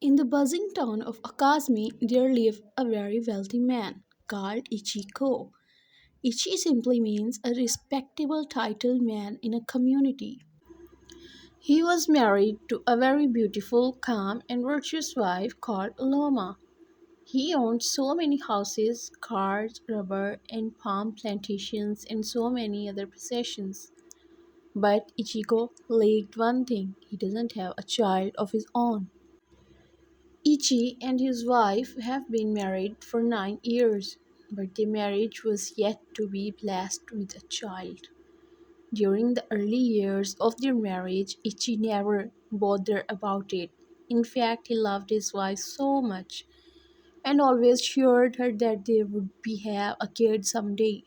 In the buzzing town of Akazmi, there lived a very wealthy man called Ichiko. Ichi simply means a respectable titled man in a community. He was married to a very beautiful, calm, and virtuous wife called Loma. He owned so many houses, cars, rubber and palm plantations, and so many other possessions. But Ichigo lacked one thing: he doesn't have a child of his own. Ichi and his wife have been married for 9 years, but their marriage was yet to be blessed with a child. During the early years of their marriage, Ichi never bothered about it. In fact, he loved his wife so much and always assured her that they would be have a kid someday.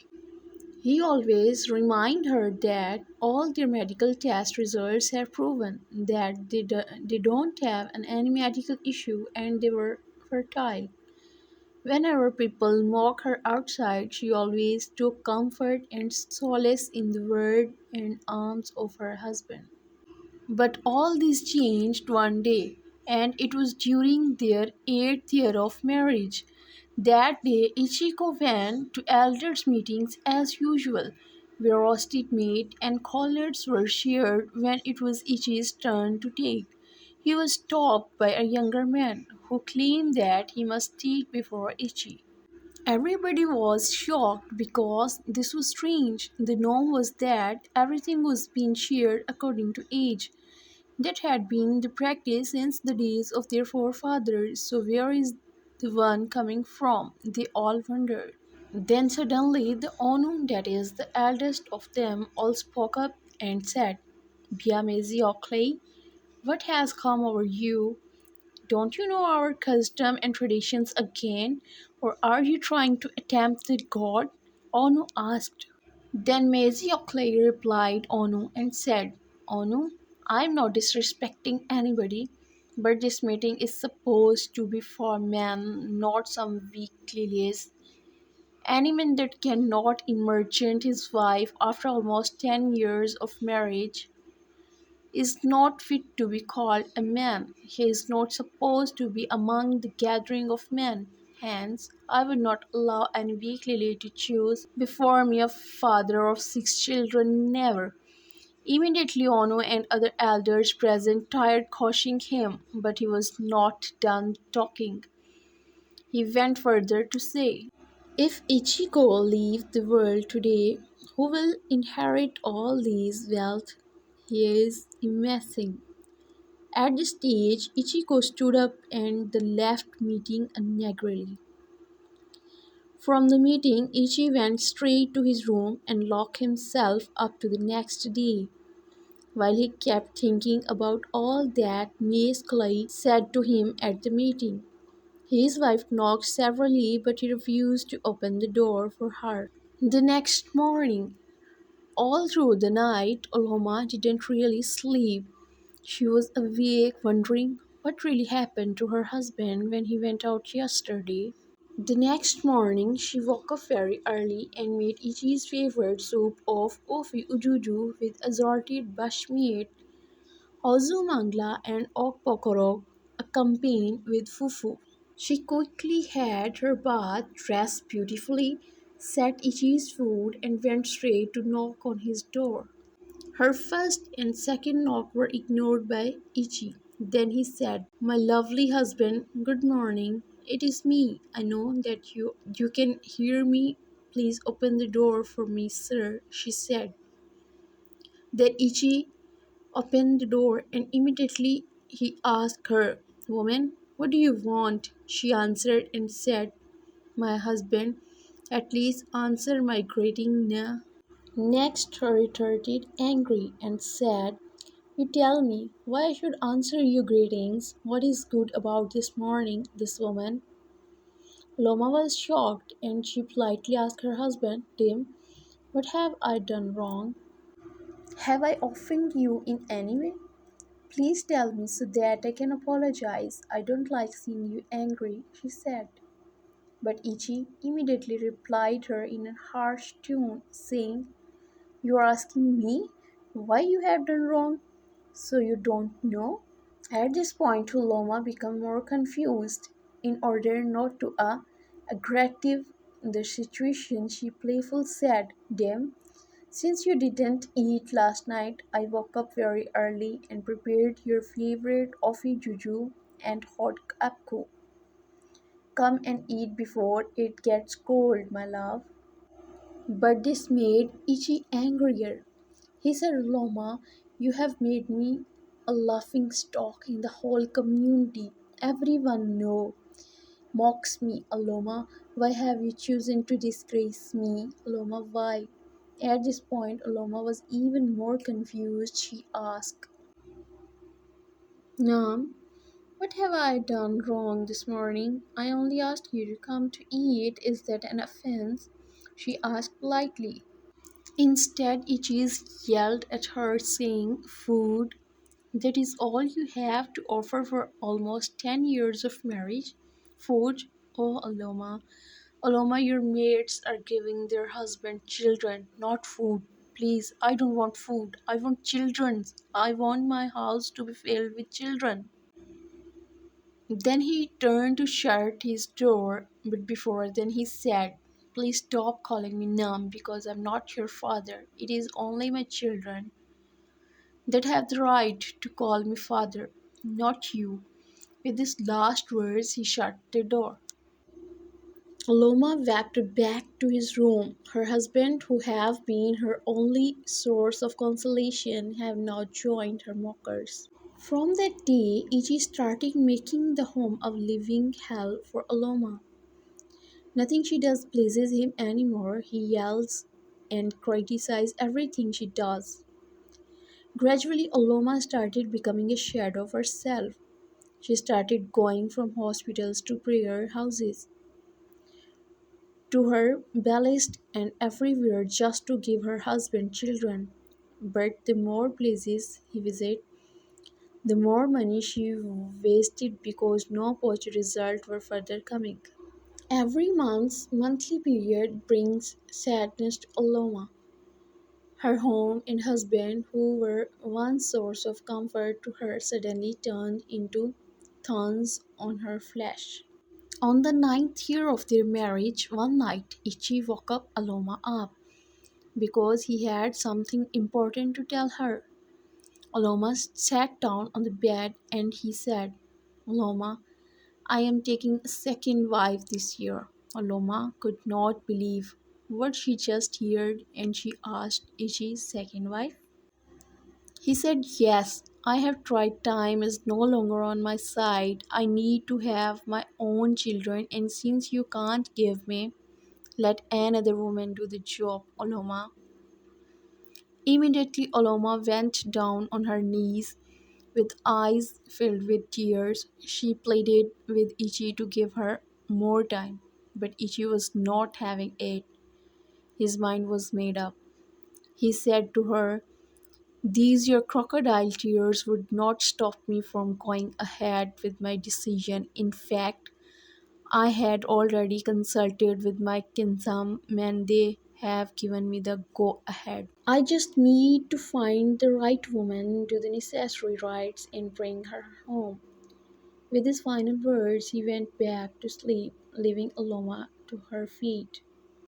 He always reminded her that all their medical test results have proven that they don't have any medical issue and they were fertile. Whenever people mock her outside, she always took comfort and solace in the word and arms of her husband. But all this changed one day, and it was during their 8th year of marriage. That day, Ichiko went to elders' meetings as usual, where roasted meat and collards were shared when it was Ichi's turn to take. He was stopped by a younger man who claimed that he must take before Ichi. Everybody was shocked because this was strange. The norm was that everything was being shared according to age. That had been the practice since the days of their forefathers, so where is the one coming from? They all wondered. Then suddenly the Onu, that is the eldest of them, all spoke up and said, Biamezi Okley, what has come over you? Don't you know our custom and traditions again, or are you trying to attempt the god? Onu asked. Then Maisie Oakley replied Onu and said, Onu, I'm not disrespecting anybody, but this meeting is supposed to be for men, not some weak lilies. Any man that cannot immergent his wife after almost 10 years of marriage is not fit to be called a man. He is not supposed to be among the gathering of men. Hence, I would not allow any weak lily to choose before me a father of 6 children, never. Immediately Ono and other elders present tried cautioning him, but he was not done talking. He went further to say, if Ichigo leaves the world today, who will inherit all this wealth? He is amassing. At this stage, Ichigo stood up and the left meeting angrily. From the meeting, Ichi went straight to his room and locked himself up to the next day. While he kept thinking about all that Miss Clay said to him at the meeting, his wife knocked severally, but he refused to open the door for her. The next morning, all through the night, Oloma didn't really sleep. She was awake, wondering what really happened to her husband when he went out yesterday. The next morning, she woke up very early and made Ichi's favorite soup of ofi ujuju with assorted bushmeat, ozumangla, and okpokorok, accompanied with fufu. She quickly had her bath, dressed beautifully, set Ichi's food, and went straight to knock on his door. Her first and second knock were ignored by Ichi. Then he said, My lovely husband, good morning. It is me. I know that you can hear me. Please open the door for me, sir, she said. Then Ichi opened the door and immediately he asked her, Woman, what do you want? She answered and said, My husband, at least answer my greeting now. Next her retorted angry and said, You tell me, why I should answer your greetings? What is good about this morning, this woman? Loma was shocked and she politely asked her husband, Tim, what have I done wrong? Have I offended you in any way? Please tell me so that I can apologize. I don't like seeing you angry, she said. But Ichi immediately replied her in a harsh tone, saying, You are asking me why you have done wrong? So you don't know? At this point, Loma became more confused. In order not to aggressive the situation, she playful said, "Damn, since you didn't eat last night, I woke up very early and prepared your favorite offie juju and hot apko. Come and eat before it gets cold, my love." But this made Ichi angrier. He said, "Loma, you have made me a laughing stock in the whole community. Everyone mocks me, Aloma. Why have you chosen to disgrace me, Aloma? Why?" At this point, Aloma was even more confused. She asked, "Nam, what have I done wrong this morning? I only asked you to come to eat. Is that an offense?" She asked politely. Instead, Ichis yelled at her, saying, "Food? That is all you have to offer for almost 10 years of marriage? Food? Oh, Aloma. Aloma, your maids are giving their husband children, not food. Please, I don't want food. I want children. I want my house to be filled with children." Then he turned to shut his door, but before then he said, "Please stop calling me Nam because I'm not your father. It is only my children that have the right to call me father, not you." With these last words, he shut the door. Loma walked back to his room. Her husband, who had been her only source of consolation, had now joined her mockers. From that day, Ichi started making the home a living hell for Aloma. Nothing she does pleases him anymore. He yells and criticizes everything she does. Gradually, Aloma started becoming a shadow of herself. She started going from hospitals to prayer houses, to her ballast and everywhere just to give her husband children. But the more places he visited, the more money she wasted because no positive results were further coming. Every monthly period brings sadness to Aloma. Her home and husband, who were one source of comfort to her, suddenly turned into thorns on her flesh. On the ninth year of their marriage, one night Ichi woke up Aloma up because he had something important to tell her. Aloma sat down on the bed and he said, "Aloma, I am taking a second wife this year." Aloma could not believe what she just heard and she asked, "Ichi's second wife?" He said, "Yes, I have tried. Time is no longer on my side. I need to have my own children, and since you can't give me, let another woman do the job, Oloma." Immediately, Oloma went down on her knees with eyes filled with tears. She pleaded with Ichi to give her more time, but Ichi was not having it. His mind was made up. He said to her, "These your crocodile tears would not stop me from going ahead with my decision. In fact, I had already consulted with my kinsam and they have given me the go ahead. I just need to find the right woman, do the necessary rites, and bring her home." With his final words, he went back to sleep, leaving Aloma to her feet.